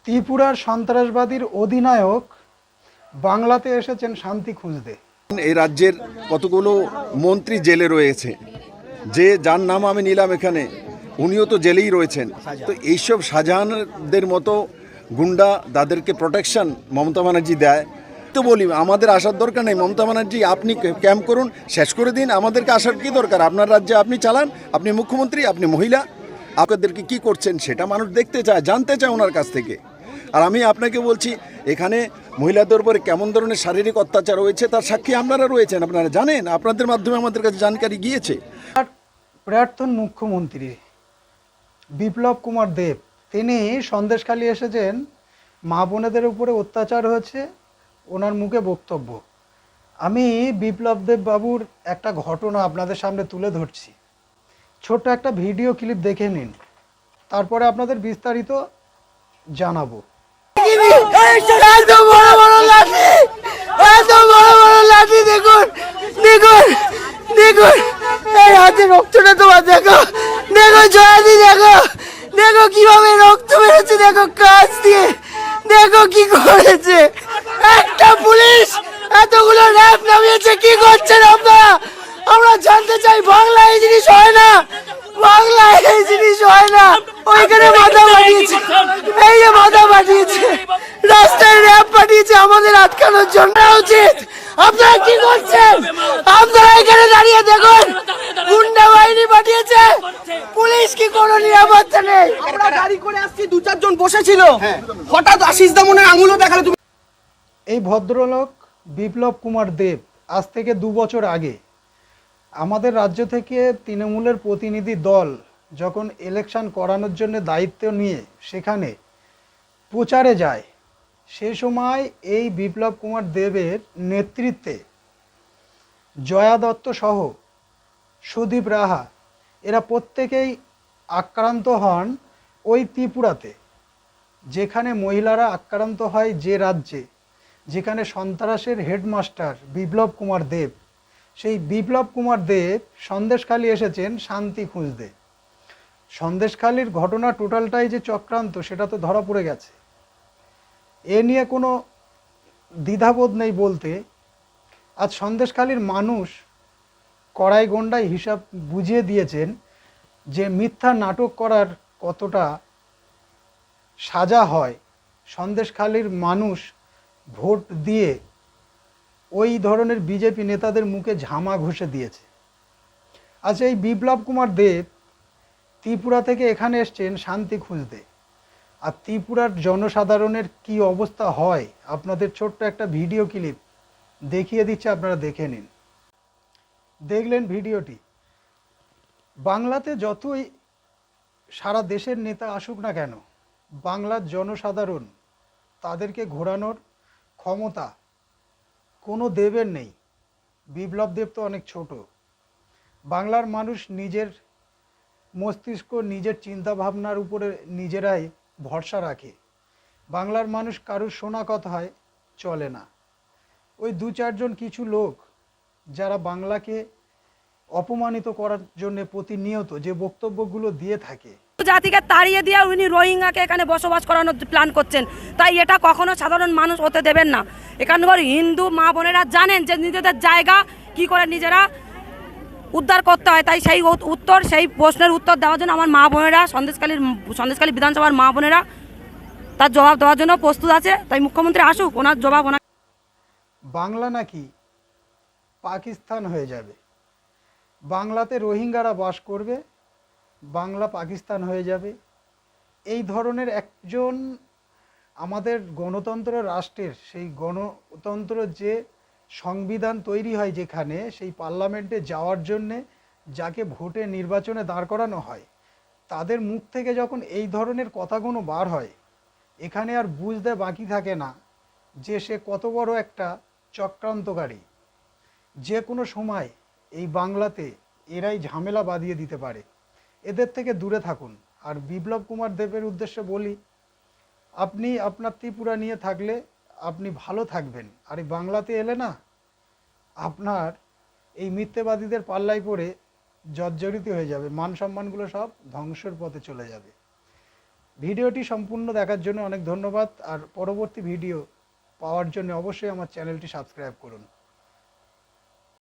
ত্রিপুরার সন্ত্রাসবাদীর অধিনায়ক বাংলাতে এসেছেন শান্তি খুঁজতে। এই রাজ্যের কতগুলো মন্ত্রী জেলে রয়েছে, যার নাম আমি নিলাম এখানে, উনিও তো জেলেই রয়েছেন। তো এইসব শাহজাহানদের মতো গুন্ডা তাদেরকে প্রোটেকশন মমতা ব্যানার্জি দেয়। তো বলি আমাদের আসার দরকার নেই। মমতা ব্যানার্জি আপনি ক্যাম্প করুন, শেষ করে দিন, আমাদেরকে আসার কি দরকার? আপনার রাজ্যে আপনি চালান, আপনি মুখ্যমন্ত্রী, আপনি মহিলা, আপনাদেরকে কি করছেন সেটা মানুষ দেখতে চায়, জানতে চায় ওনার কাছ থেকে। আর আমি আপনাকে বলছি, এখানে মহিলাদের উপরে কেমন ধরনের শারীরিক অত্যাচার হয়েছে তার সাক্ষী আপনারা রয়েছেন, আপনারা জানেন, আপনাদের মাধ্যমে আমাদের কাছে জানকারি গিয়েছে। আর প্রাক্তন মুখ্যমন্ত্রী বিপ্লব কুমার দেব তিনি সন্দেশখালী এসেছেন, মা বোনেদের উপরে অত্যাচার হয়েছে, ওনার মুখে বক্তব্য। আমি বিপ্লব দেব বাবুর একটা ঘটনা আপনাদের সামনে তুলে ধরছি, ছোট্ট একটা ভিডিও ক্লিপ দেখে নিন, তারপরে আপনাদের বিস্তারিত জানাবো। এত বড় বড় লাঠি, এত বড় বড় লাঠি, দেখুন দেখুন দেখুন, এই হাতে রক্তটা তোমার দেখো, দেখো জয়াদি, দেখো দেখো কিভাবে রক্ত বেরোচ্ছে, দেখো কাজ দিয়ে, দেখো কি করেছে একটা পুলিশ, এতগুলো র্যাব নামিয়েছে, কি করছেন আপনারা? আমরা জানতে চাই। বাংলা এই জিনিস হয় না, বাংলা এই জিনিস হয় না। ওইখানে মাথা পাঠিয়েছে, এই যে মাথা পাঠিয়েছে, রাস্তায় র্যাব পাঠিয়েছে আমাদের আটকানোর জন্য। উচিত আপনারা কি করছেন? আপনারা এখানে দাঁড়িয়ে দেখুন, গুন্ডা বাহিনী পাঠিয়েছে, পুলিশ কি কোনো নিরাপত্তা নেই। আমরা গাড়ি করে আসছি, দু চারজন বসেছিল, হঠাৎ আশিস দামনের আঙুলও দেখালো। তুমি এই ভদ্রলোক বিপ্লব কুমার দেব আজ থেকে 2 বছর আগে আমাদের রাজ্য থেকে তৃণমূলের প্রতিনিধি দল যখন ইলেকশন করানোর জন্য দায়িত্ব নিয়ে সেখানে প্রচারে যায়, সে সময় এই বিপ্লব কুমার দেবের নেতৃত্বে জয়া দত্ত সহ সুদীপ রাহা এরা প্রত্যেকেই আক্রান্ত হন ওই ত্রিপুরাতে, যেখানে মহিলারা আক্রান্ত হয়, যে রাজ্যে যেখানে সন্ত্রাসের হেডমাস্টার বিপ্লব কুমার দেব, সেই বিপ্লব কুমার দেব সন্দেশখালী এসেছেন শান্তি খুঁজতে। সন্দেশখালীর ঘটনা টোটালটাই যে চক্রান্ত সেটা তো ধরা পড়ে গেছে, এ নিয়ে কোনো দ্বিধাবোধ নেই বলতে। আজ সন্দেশখালীর মানুষ কড়াই গন্ডায় হিসাব বুঝিয়ে দিয়েছেন যে মিথ্যা নাটক করার কতটা সাজা হয়। সন্দেশখালীর মানুষ ভোট দিয়ে ওই ধরনের বিজেপি নেতাদের মুখে ঝামা ঘষে দিয়েছে। আচ্ছা, এই বিপ্লব কুমার দেব ত্রিপুরা থেকে এখানে এসছেন শান্তি খুঁজতে, আর ত্রিপুরার জনসাধারণের কি অবস্থা হয় আপনাদের ছোট্ট একটা ভিডিও ক্লিপ দেখিয়ে দিচ্ছে, আপনারা দেখে নিন। দেখলেন ভিডিওটি। বাংলাতে যতই সারা দেশের নেতা আসুক না কেন, বাংলার জনসাধারণ তাদেরকে ঘোরানোর ক্ষমতা কোনো দেবের নেই। বিপ্লব দেব তো অনেক ছোট। বাংলার মানুষ নিজের মস্তিষ্ক, নিজের চিন্তা ভাবনার উপরে নিজেরাই ভরসা রাখে। বাংলার মানুষ কারুর শোনা কথায় চলে না। ওই 2-4 জন কিছু লোক যারা বাংলাকে অপমানিত করার জন্য প্রতিনিয়ত যে বক্তব্যগুলো দিয়ে থাকে, জাতিকে তাড়িয়ে দিয়ে উনি রোহিঙ্গাকে এখানে বসবাস করানোর প্ল্যান করছেন। তাই এটা কখনো সাধারণ মানুষ হতে দেবেন না। এখানকার হিন্দু মা বোনেরা জানেন যে নিজেদের জায়গা কি করে নিজেরা উদ্ধার করতে হয়। তাই সেই প্রশ্নের উত্তর দেওয়ার জন্য আমার মা বোনেরা, সন্দেশখালী বিধানসভার মা বোনেরা তার জবাব দেওয়ার জন্য প্রস্তুত আছে। তাই মুখ্যমন্ত্রী আসুক, ওনার জবাব ওনার। বাংলা নাকি পাকিস্তান হয়ে যাবে, বাংলাতে রোহিঙ্গারা বাস করবে, বাংলা পাকিস্তান হয়ে যাবে। এই ধরনের একজন আমাদের গণতন্ত্র রাষ্ট্রের, সেই গণতন্ত্র যে সংবিধান তৈরি হয় যেখানে, সেই পার্লামেন্টে যাওয়ার জন্যে যাকে ভোটে নির্বাচনে দাঁড় করানো হয়, তাদের মুখ থেকে যখন এই ধরনের কথাগুলো বার হয়, এখানে আর বুঝতে বাকি থাকে না যে সে কত বড় একটা চক্রান্তকারী। যে কোনো সময় এই বাংলাতে এরাই ঝামেলা বাঁধিয়ে দিতে পারে। এদের থেকে দূরে থাকুন। আর বিপ্লব কুমার দেবের উদ্দেশ্যে বলি, আপনি আপনার ত্রিপুরা নিয়ে থাকলে আপনি ভালো থাকবেন, আর এই বাংলাতে এলে না, আপনার এই মিথ্যেবাদীদের পাল্লায় পড়ে জর্জরিত হয়ে যাবে, মান সম্মানগুলো সব ধ্বংসের পথে চলে যাবে। ভিডিওটি সম্পূর্ণ দেখার জন্য অনেক ধন্যবাদ। আর পরবর্তী ভিডিও পাওয়ার জন্য অবশ্যই আমার চ্যানেলটি সাবস্ক্রাইব করুন।